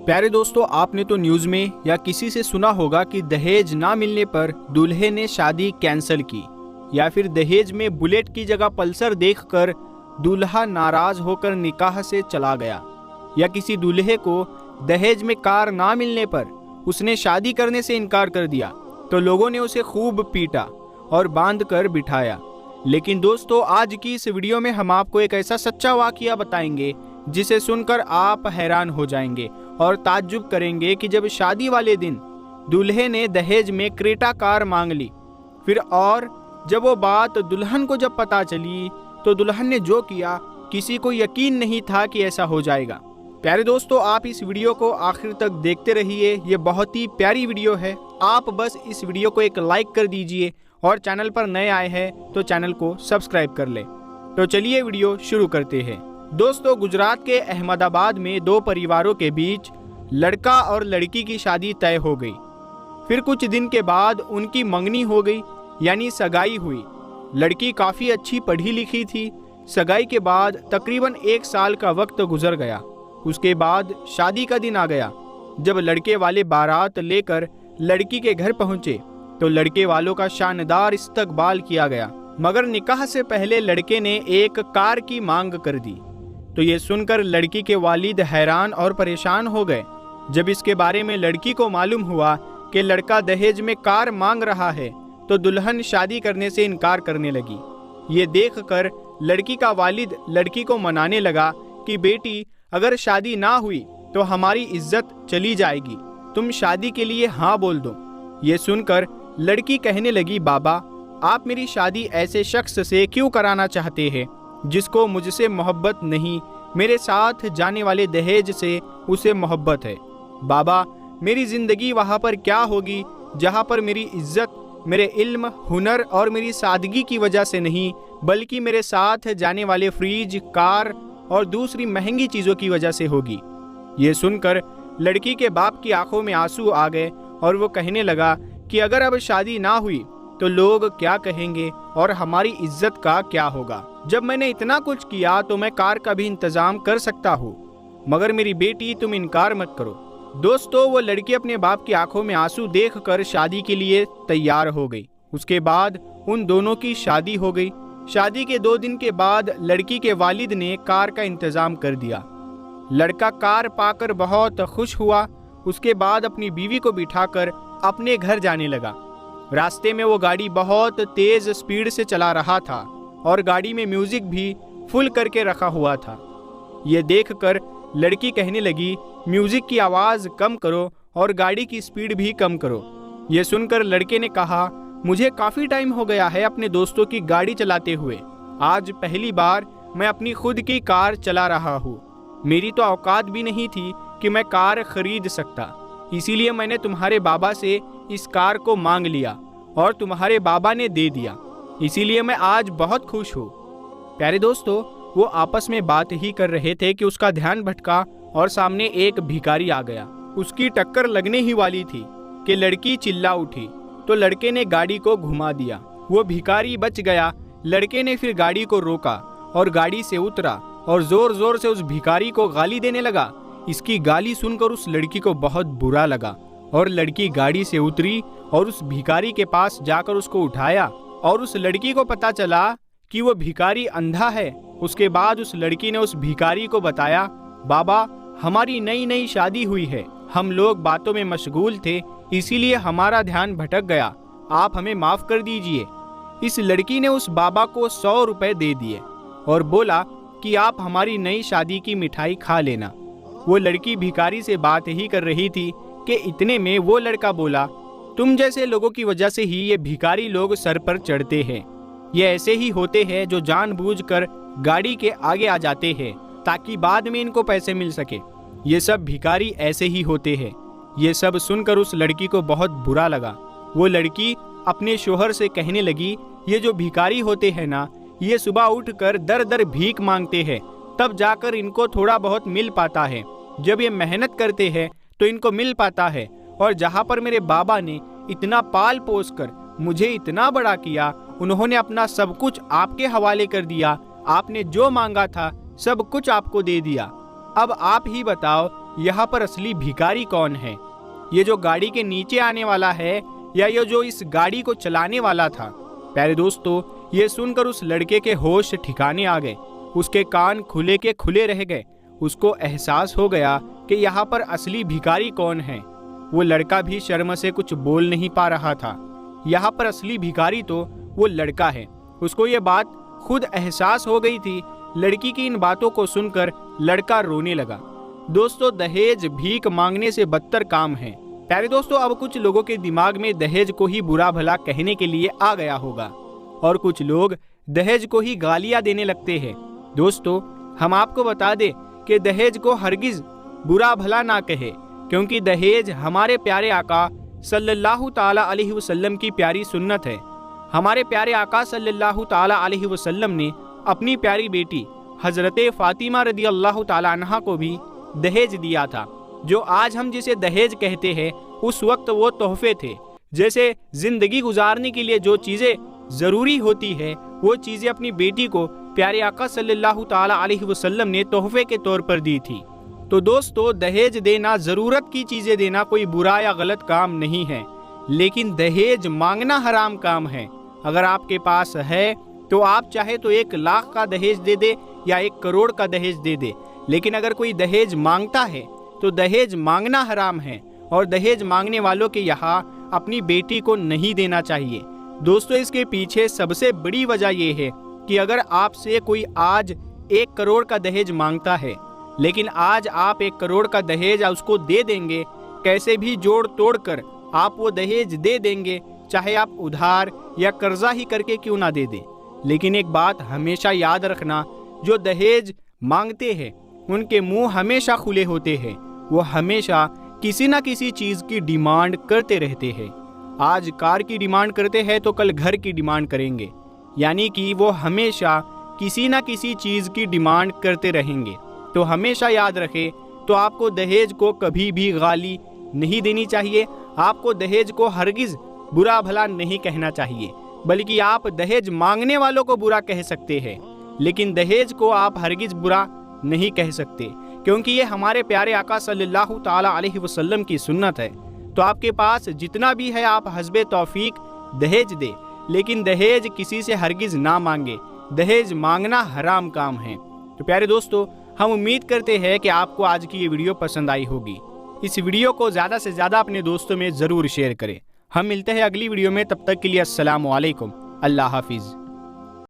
प्यारे दोस्तों, आपने तो न्यूज़ में या किसी से सुना होगा कि दहेज ना मिलने पर दूल्हे ने शादी कैंसिल की, या फिर दहेज में बुलेट की जगह पल्सर देखकर दूल्हा नाराज होकर निकाह से चला गया, या किसी दूल्हे को दहेज में कार ना मिलने पर उसने शादी करने से इनकार कर दिया तो लोगों ने उसे खूब पीटा और बांध कर बिठाया। लेकिन दोस्तों, आज की इस वीडियो में हम आपको एक ऐसा सच्चा वाकया बताएंगे जिसे सुनकर आप हैरान हो जाएंगे और ताज्जुब करेंगे कि जब शादी वाले दिन दूल्हे ने दहेज में क्रेटा कार मांग ली, फिर और जब वो बात दुल्हन को जब पता चली तो दुल्हन ने जो किया, किसी को यकीन नहीं था कि ऐसा हो जाएगा। प्यारे दोस्तों, आप इस वीडियो को आखिर तक देखते रहिए, ये बहुत ही प्यारी वीडियो है। आप बस इस वीडियो को एक लाइक कर दीजिए और चैनल पर नए आए हैं तो चैनल को सब्सक्राइब कर ले। तो चलिए वीडियो शुरू करते हैं। दोस्तों, गुजरात के अहमदाबाद में दो परिवारों के बीच लड़का और लड़की की शादी तय हो गई। फिर कुछ दिन के बाद उनकी मंगनी हो गई, यानी सगाई हुई। लड़की काफ़ी अच्छी पढ़ी लिखी थी। सगाई के बाद तकरीबन 1 साल का वक्त गुजर गया। उसके बाद शादी का दिन आ गया। जब लड़के वाले बारात लेकर लड़की के घर पहुंचे तो लड़के वालों का शानदार इस्तकबाल किया गया, मगर निकाह से पहले लड़के ने एक कार की मांग कर दी। तो ये सुनकर लड़की के वालिद हैरान और परेशान हो गए। जब इसके बारे में लड़की को मालूम हुआ कि लड़का दहेज में कार मांग रहा है तो दुल्हन शादी करने से इनकार करने लगी। ये देखकर लड़की का वालिद लड़की को मनाने लगा कि बेटी, अगर शादी ना हुई तो हमारी इज्जत चली जाएगी, तुम शादी के लिए हाँ बोल दो। ये सुनकर लड़की कहने लगी, बाबा, आप मेरी शादी ऐसे शख्स से क्यों कराना चाहते हैं जिसको मुझसे मोहब्बत नहीं, मेरे साथ जाने वाले दहेज से उसे मोहब्बत है। बाबा, मेरी ज़िंदगी वहाँ पर क्या होगी जहाँ पर मेरी इज्जत मेरे इल्म, हुनर और मेरी सादगी की वजह से नहीं, बल्कि मेरे साथ जाने वाले फ्रिज, कार और दूसरी महंगी चीज़ों की वजह से होगी। ये सुनकर लड़की के बाप की आंखों में आंसू आ गए और वो कहने लगा कि अगर अब शादी ना हुई तो लोग क्या कहेंगे और हमारी इज्जत का क्या होगा। जब मैंने इतना कुछ किया तो मैं कार का भी इंतजाम कर सकता हूँ, मगर मेरी बेटी, तुम इनकार मत करो। दोस्तों, वो लड़की अपने बाप की आंखों में आंसू देखकर शादी के लिए तैयार हो गई। उसके बाद उन दोनों की शादी हो गई। शादी के 2 दिन के बाद लड़की के वालिद ने कार का इंतजाम कर दिया। लड़का कार पाकर बहुत खुश हुआ। उसके बाद अपनी बीवी को बिठाकर अपने घर जाने लगा। रास्ते में वो गाड़ी बहुत तेज स्पीड से चला रहा था और गाड़ी में म्यूजिक भी फुल करके रखा हुआ था। ये देखकर लड़की कहने लगी, म्यूजिक की आवाज़ कम करो और गाड़ी की स्पीड भी कम करो। ये सुनकर लड़के ने कहा, मुझे काफ़ी टाइम हो गया है अपने दोस्तों की गाड़ी चलाते हुए। आज पहली बार मैं अपनी खुद की कार चला रहा हूँ। मेरी तो औकात भी नहीं थी कि मैं कार खरीद सकता, इसीलिए मैंने तुम्हारे बाबा से इस कार को मांग लिया और तुम्हारे बाबा ने दे दिया, इसीलिए मैं आज बहुत खुश हूँ। प्यारे दोस्तों, वो आपस में बात ही कर रहे थे कि उसका ध्यान भटका और सामने एक भिखारी आ गया। उसकी टक्कर लगने ही वाली थी कि लड़की चिल्ला उठी, तो लड़के ने गाड़ी को घुमा दिया। वो भिखारी बच गया। लड़के ने फिर गाड़ी को रोका और गाड़ी से उतरा और जोर जोर से उस भिखारी को गाली देने लगा। इसकी गाली सुनकर उस लड़की को बहुत बुरा लगा और लड़की गाड़ी से उतरी और उस भिखारी के पास जाकर उसको उठाया और उस लड़की को पता चला कि वो भिखारी अंधा है। उसके बाद उस लड़की ने उस भिखारी को बताया, बाबा, हमारी नई नई शादी हुई है, हम लोग बातों में मशगूल थे, इसीलिए हमारा ध्यान भटक गया, आप हमें माफ़ कर दीजिए। इस लड़की ने उस बाबा को 100 रुपए दे दिए और बोला कि आप हमारी नई शादी की मिठाई खा लेना। वो लड़की भिखारी से बात ही कर रही थी कि इतने में वो लड़का बोला, तुम जैसे लोगों की वजह से ही ये भिखारी लोग सर पर चढ़ते हैं। ये ऐसे ही होते हैं जो जानबूझकर गाड़ी के आगे आ जाते हैं ताकि बाद में इनको पैसे मिल सके। ये सब भिखारी ऐसे ही होते हैं। ये सब सुनकर उस लड़की को बहुत बुरा लगा। वो लड़की अपने शोहर से कहने लगी, ये जो भिखारी होते हैं ना, ये सुबह उठकर दर दर भीख मांगते हैं, तब जाकर इनको थोड़ा बहुत मिल पाता है। जब ये मेहनत करते हैं तो इनको मिल पाता है। और जहाँ पर मेरे बाबा ने इतना पाल पोस कर मुझे इतना बड़ा किया, उन्होंने अपना सब कुछ आपके हवाले कर दिया। आपने जो मांगा था सब कुछ आपको दे दिया। अब आप ही बताओ यहाँ पर असली भिखारी कौन है, ये जो गाड़ी के नीचे आने वाला है या ये जो इस गाड़ी को चलाने वाला था। प्यारे दोस्तों, ये सुनकर उस लड़के के होश ठिकाने आ गए, उसके कान खुले के खुले रह गए। उसको एहसास हो गया कि यहाँ पर असली भिखारी कौन है। वो लड़का भी शर्म से कुछ बोल नहीं पा रहा था। यहाँ पर असली भिखारी तो वो लड़का है। उसको ये बात खुद एहसास हो गई थी। लड़की की इन बातों को सुनकर लड़का रोने लगा। दोस्तों, दहेज भीख मांगने से बदतर काम है। प्यारे दोस्तों, अब कुछ लोगों के दिमाग में दहेज को ही बुरा भला कहने के लिए आ गया होगा और कुछ लोग दहेज को ही गालियां देने लगते हैं। दोस्तों, हम आपको बता दें कि दहेज को हरगिज बुरा भला ना कहे, क्योंकि दहेज हमारे प्यारे आका सल्लल्लाहु ताला अलैहि वसल्लम की प्यारी सुन्नत है। हमारे प्यारे आका सल्लल्लाहु ताला अलैहि वसल्लम ने अपनी प्यारी बेटी हजरत फातिमा रदी अल्लाह ताला अन्हा को भी दहेज दिया था। जो आज हम जिसे दहेज कहते हैं, उस वक्त वो तोहफे थे। जैसे जिंदगी गुजारने के लिए जो चीज़ें ज़रूरी होती है, वो चीज़ें अपनी बेटी को प्यारे आका सल्लल्लाहु ताला अलैहि वसल्लम ने तोहफे के तौर पर दी थी। तो दोस्तों, दहेज देना, ज़रूरत की चीज़ें देना कोई बुरा या गलत काम नहीं है, लेकिन दहेज मांगना हराम काम है। अगर आपके पास है तो आप चाहे तो 1 लाख का दहेज दे दे या 1 करोड़ का दहेज दे दे, लेकिन अगर कोई दहेज मांगता है तो दहेज मांगना हराम है और दहेज मांगने वालों के यहाँ अपनी बेटी को नहीं देना चाहिए। दोस्तों, इसके पीछे सबसे बड़ी वजह यह है कि अगर आपसे कोई आज 1 करोड़ का दहेज मांगता है, लेकिन आज आप 1 करोड़ का दहेज उसको दे देंगे, कैसे भी जोड़ तोड़ कर आप वो दहेज दे देंगे, चाहे आप उधार या कर्जा ही करके क्यों ना दे दें। लेकिन एक बात हमेशा याद रखना, जो दहेज मांगते हैं उनके मुंह हमेशा खुले होते हैं। वो हमेशा किसी ना किसी चीज़ की डिमांड करते रहते हैं। आज कार की डिमांड करते हैं तो कल घर की डिमांड करेंगे, यानी कि वो हमेशा किसी ना किसी चीज़ की डिमांड करते रहेंगे। तो हमेशा याद रखें, तो आपको दहेज को कभी भी गाली नहीं देनी चाहिए। आपको दहेज को हरगिज़ बुरा भला नहीं कहना चाहिए, बल्कि आप दहेज मांगने वालों को बुरा कह सकते हैं, लेकिन दहेज को आप हरगिज़ बुरा नहीं कह सकते, क्योंकि ये हमारे प्यारे आका सल्लल्लाहु ताला अलैहि वसल्लम की सुन्नत है। तो आपके पास जितना भी है आप हस्बे तौफीक दहेज दे, लेकिन दहेज किसी से हरगिज़ ना मांगे। दहेज मांगना हराम काम है। तो प्यारे दोस्तों, हम उम्मीद करते हैं कि आपको आज की ये वीडियो पसंद आई होगी। इस वीडियो को ज़्यादा से ज़्यादा अपने दोस्तों में ज़रूर शेयर करें। हम मिलते हैं अगली वीडियो में, तब तक के लिए अस्सलामु अलैकुम, अल्लाह हाफिज़।